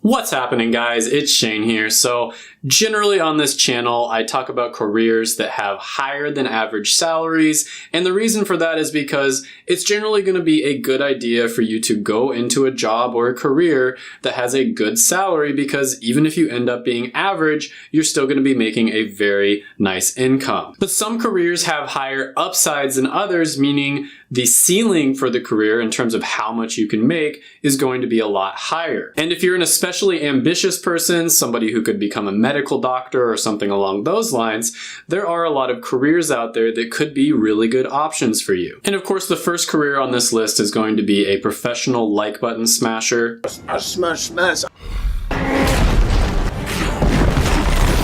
What's happening, guys? It's Shane here. So generally on this channel, I talk about careers that have higher than average salaries. And the reason for that is because it's generally going to be a good idea for you to go into a job or a career that has a good salary, because even if you end up being average, you're still going to be making a very nice income. But some careers have higher upsides than others, meaning the ceiling for the career in terms of how much you can make is going to be a lot higher. And if you're an especially ambitious person, somebody who could become a medical doctor or something along those lines, there are a lot of careers out there that could be really good options for you. And of course, the first career on this list is going to be a professional like button smasher. Smash.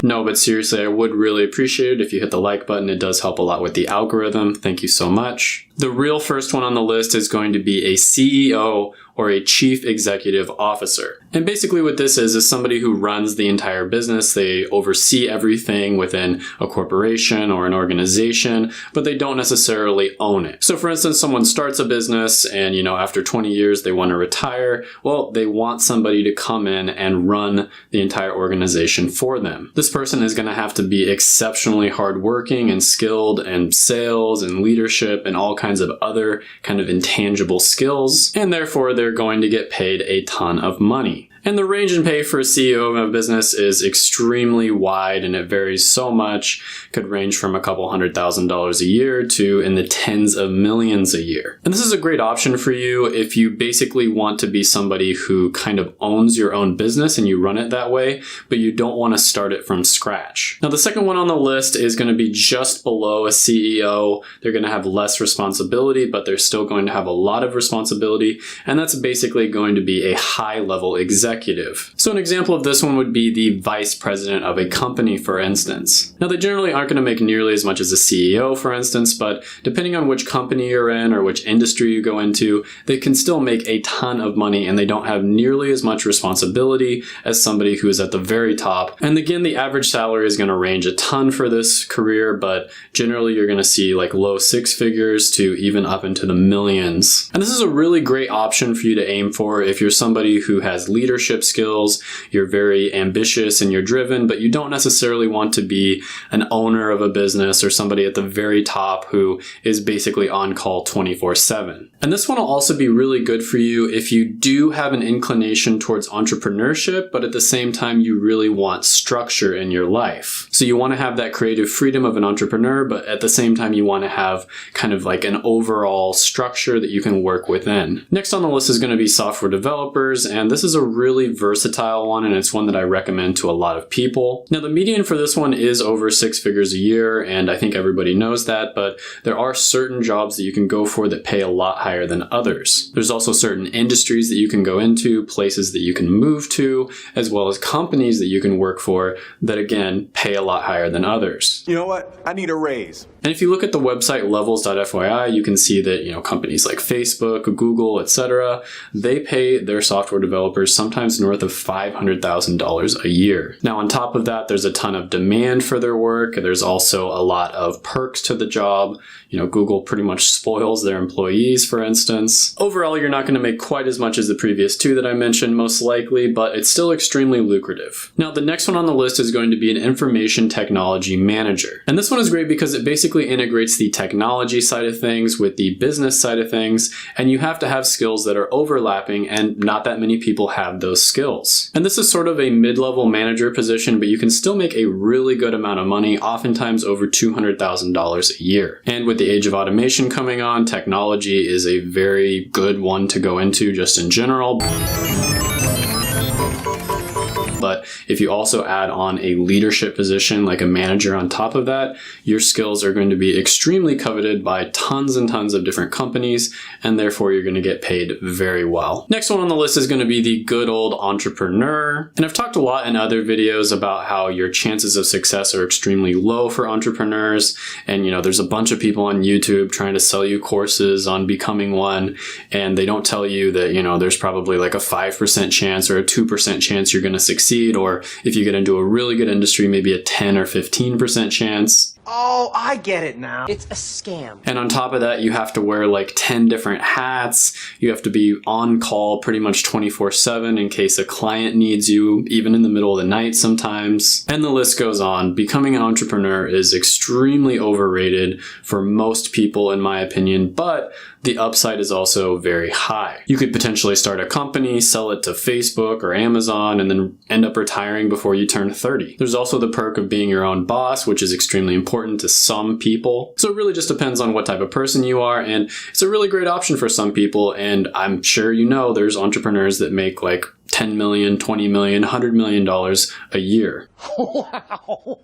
No, but seriously, I would really appreciate it if you hit the like button. It does help a lot with the algorithm. Thank you so much. The real first one on the list is going to be a CEO or a chief executive officer. And basically what this is somebody who runs the entire business. They oversee everything within a corporation or an organization, but they don't necessarily own it. So for instance, someone starts a business and, after 20 years, they want to retire. Well, they want somebody to come in and run the entire organization for them. This person is going to have to be exceptionally hardworking and skilled in sales and leadership and all kinds of other kind of intangible skills. And therefore, they're going to get paid a ton of money. And the range in pay for a CEO of a business is extremely wide, and it varies so much. Could range from a couple $100,000 a year to in the tens of millions a year. And this is a great option for you if you basically want to be somebody who kind of owns your own business and you run it that way, but you don't want to start it from scratch. Now, the second one on the list is going to be just below a CEO. They're going to have less responsibility, but they're still going to have a lot of responsibility. And that's basically going to be a high-level executive. So an example of this one would be the vice president of a company, for instance. Now, they generally aren't going to make nearly as much as a CEO, for instance, but depending on which company you're in or which industry you go into, they can still make a ton of money, and they don't have nearly as much responsibility as somebody who is at the very top. And again, the average salary is going to range a ton for this career, but generally you're going to see like low six figures to even up into the millions. And this is a really great option for you to aim for if you're somebody who has leadership skills, you're very ambitious and you're driven, but you don't necessarily want to be an owner of a business or somebody at the very top who is basically on call 24/7. And this one will also be really good for you if you do have an inclination towards entrepreneurship, but at the same time, you really want structure in your life. So you want to have that creative freedom of an entrepreneur, but at the same time, you want to have kind of like an overall structure that you can work within. Next on the list is going to be software developers, and this is a really versatile one, and it's one that I recommend to a lot of people. Now, the median for this one is over 6 figures a year, and I think everybody knows that, but there are certain jobs that you can go for that pay a lot higher than others. There's also certain industries that you can go into, places that you can move to, as well as companies that you can work for that, again, pay a lot higher than others. You know what? I need a raise. And if you look at the website levels.fyi, you can see that, companies like Facebook, Google, etc., they pay their software developers sometimes north of $500,000 a year. Now, on top of that, there's a ton of demand for their work. There's also a lot of perks to the job. Google pretty much spoils their employees, for instance. Overall, you're not going to make quite as much as the previous two that I mentioned, most likely, but it's still extremely lucrative. Now, the next one on the list is going to be an information technology manager. And this one is great because it basically integrates the technology side of things with the business side of things, and you have to have skills that are overlapping, and not that many people have those skills. And this is sort of a mid-level manager position, but you can still make a really good amount of money, oftentimes over $200,000 a year. And with the age of automation coming on, technology is a very good one to go into just in general. But if you also add on a leadership position like a manager on top of that, your skills are going to be extremely coveted by tons and tons of different companies, and therefore you're going to get paid very well. Next one on the list is going to be the good old entrepreneur. And I've talked a lot in other videos about how your chances of success are extremely low for entrepreneurs. And there's a bunch of people on YouTube trying to sell you courses on becoming one, and they don't tell you that, there's probably like a 5% chance or a 2% chance you're going to succeed, or if you get into a really good industry, maybe a 10 or 15% chance. Oh, I get it now. It's a scam. And on top of that, you have to wear like 10 different hats. You have to be on call pretty much 24/7 in case a client needs you, even in the middle of the night sometimes. And the list goes on. Becoming an entrepreneur is extremely overrated for most people, in my opinion, but the upside is also very high. You could potentially start a company, sell it to Facebook or Amazon, and then end up retiring before you turn 30. There's also the perk of being your own boss, which is extremely important to some people. So it really just depends on what type of person you are, and it's a really great option for some people. And I'm sure you know there's entrepreneurs that make like $10 million, $20 million, $100 million a year. Wow.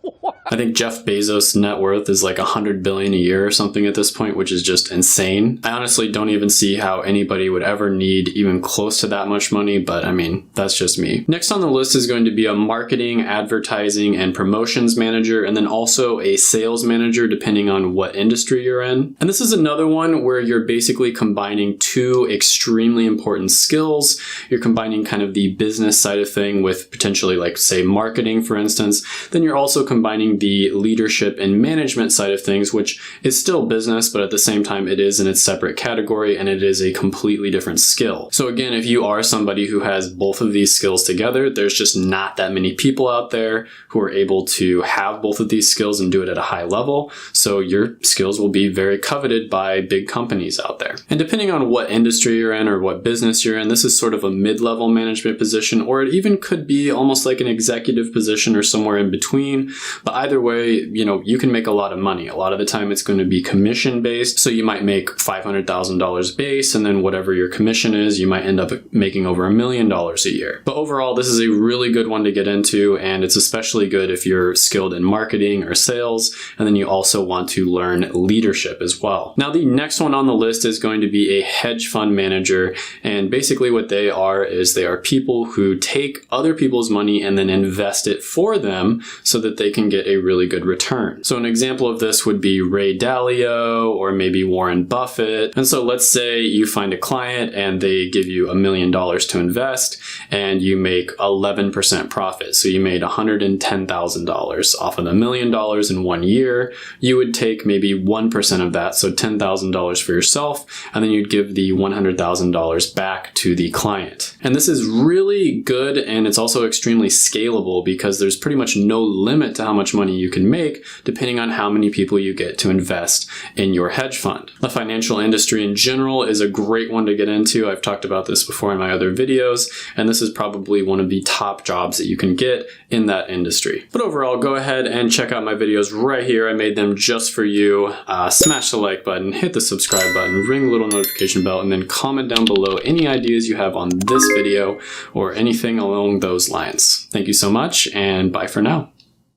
I think Jeff Bezos' net worth is like $100 billion a year or something at this point, which is just insane. I honestly don't even see how anybody would ever need even close to that much money, but I mean, that's just me. Next on the list is going to be a marketing, advertising, and promotions manager, and then also a sales manager, depending on what industry you're in. And this is another one where you're basically combining two extremely important skills. You're combining kind of the business side of thing with potentially like, say, marketing, for instance. Then you're also combining the leadership and management side of things, which is still business, but at the same time, it is in its separate category and it is a completely different skill. So again, if you are somebody who has both of these skills together, there's just not that many people out there who are able to have both of these skills and do it at a high level. So your skills will be very coveted by big companies out there. And depending on what industry you're in or what business you're in, this is sort of a mid-level management position, or it even could be almost like an executive position or somewhere in between. But either way, you can make a lot of money. A lot of the time it's going to be commission based. So you might make $500,000 base, and then whatever your commission is, you might end up making over $1 million a year. But overall, this is a really good one to get into, and it's especially good if you're skilled in marketing or sales, and then you also want to learn leadership as well. Now, the next one on the list is going to be a hedge fund manager, and basically what they are is they are people who take other people's money and then invest it for them so that they can get a really good return. So an example of this would be Ray Dalio or maybe Warren Buffett. And so let's say you find a client and they give you $1 million to invest and you make 11% profit. So you made $110,000 off of the $1 million in 1 year. You would take maybe 1% of that, so $10,000 for yourself, and then you'd give the $100,000 back to the client. And this is really good, and it's also extremely scalable because there's pretty much no limit to how much money you can make depending on how many people you get to invest in your hedge fund. The financial industry in general is a great one to get into. I've talked about this before in my other videos, and this is probably one of the top jobs that you can get in that industry. But overall, go ahead and check out my videos right here. I made them just for you. Smash the like button, hit the subscribe button, ring the little notification bell, and then comment down below any ideas you have on this video or anything along those lines. Thank you so much, and bye for now.